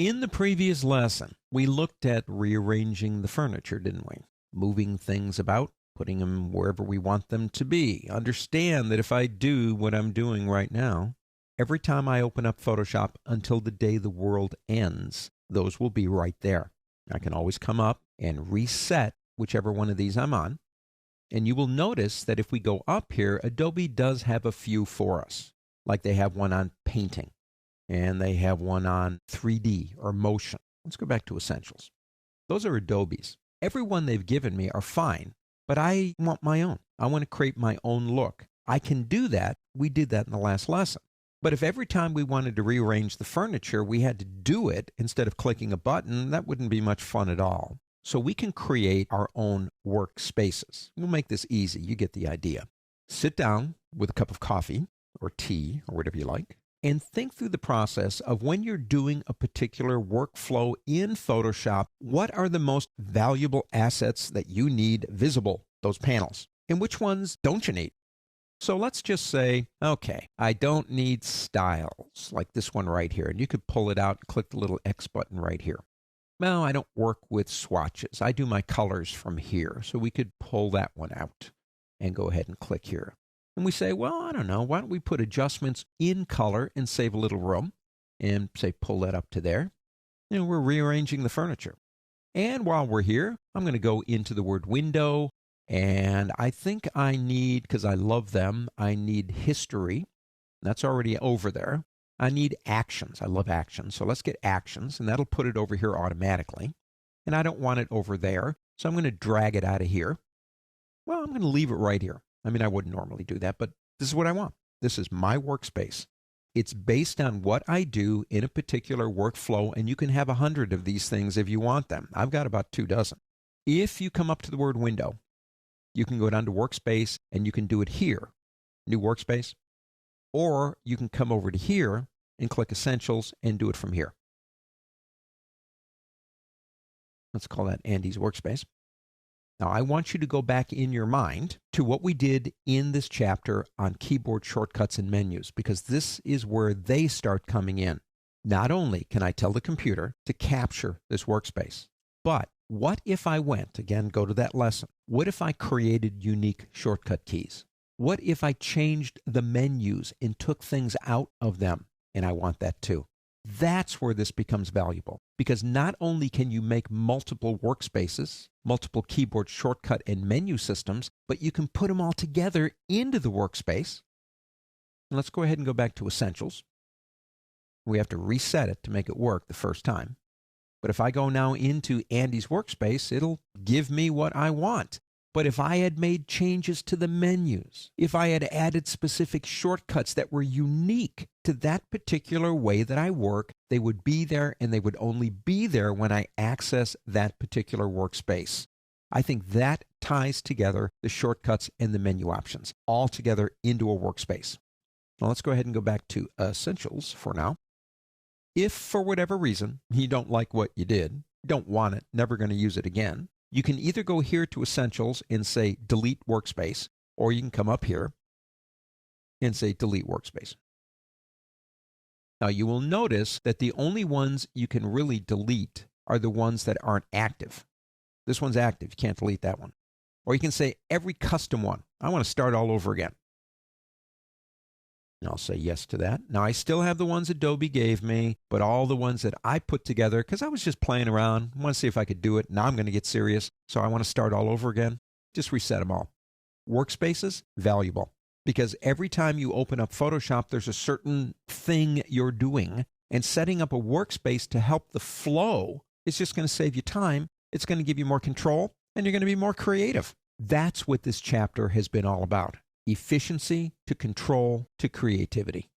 In the previous lesson, we looked at rearranging the furniture, didn't we? Moving things about, putting them wherever we want them to be. Understand that if I do what I'm doing right now, every time I open up Photoshop until the day the world ends, those will be right there. I can always come up and reset whichever one of these I'm on. And you will notice that if we go up here, Adobe does have a few for us. Like they have one on painting, and they have one on 3D or motion. Let's go back to Essentials. Those are Adobe's. Every one they've given me are fine, but I want my own. I want to create my own look. I can do that. We did that in the last lesson. But if every time we wanted to rearrange the furniture, we had to do it instead of clicking a button, that wouldn't be much fun at all. So we can create our own workspaces. We'll make this easy. You get the idea. Sit down with a cup of coffee or tea or whatever you like, and think through the process of when you're doing a particular workflow in Photoshop, what are the most valuable assets that you need visible, those panels, and which ones don't you need? So let's just say, okay, I don't need styles like this one right here. And you could pull it out and click the little X button right here. Well, I don't work with swatches. I do my colors from here. So we could pull that one out and go ahead and click here. And we say, well, I don't know, why don't we put adjustments in color and save a little room and say pull that up to there. And we're rearranging the furniture. And while we're here, I'm going to go into the word window. And I think I need, because I love them, I need history. That's already over there. I need actions. I love actions. So let's get actions, and that'll put it over here automatically. And I don't want it over there. So I'm going to drag it out of here. Well, I'm going to leave it right here. I mean, I wouldn't normally do that, but this is what I want. This is my workspace. It's based on what I do in a particular workflow, and you can have 100 of these things if you want them. I've got about 24. If you come up to the word window, you can go down to workspace, and you can do it here, new workspace, or you can come over to here and click Essentials and do it from here. Let's call that Andy's workspace. Now, I want you to go back in your mind to what we did in this chapter on keyboard shortcuts and menus, because this is where they start coming in. Not only can I tell the computer to capture this workspace, but what if I went, again, go to that lesson, what if I created unique shortcut keys? What if I changed the menus and took things out of them? And I want that too. That's where this becomes valuable, because not only can you make multiple workspaces, multiple keyboard shortcut and menu systems, but you can put them all together into the workspace. And let's go ahead and go back to Essentials. We have to reset it to make it work the first time. But if I go now into Andy's workspace, it'll give me what I want. But if I had made changes to the menus, if I had added specific shortcuts that were unique to that particular way that I work, they would be there, and they would only be there when I access that particular workspace. I think that ties together the shortcuts and the menu options all together into a workspace. Now let's go ahead and go back to Essentials for now. If for whatever reason you don't like what you did, don't want it, never going to use it again, you can either go here to Essentials and say Delete Workspace, or you can come up here and say Delete Workspace. Now you will notice that the only ones you can really delete are the ones that aren't active. This one's active. You can't delete that one. Or you can say every custom one. I want to start all over again. And I'll say yes to that. Now, I still have the ones Adobe gave me, but all the ones that I put together, because I was just playing around, I want to see if I could do it. Now I'm going to get serious, so I want to start all over again. Just reset them all. Workspaces, valuable, because every time you open up Photoshop, there's a certain thing you're doing, and setting up a workspace to help the flow is just going to save you time. It's going to give you more control, and you're going to be more creative. That's what this chapter has been all about. Efficiency to control to creativity.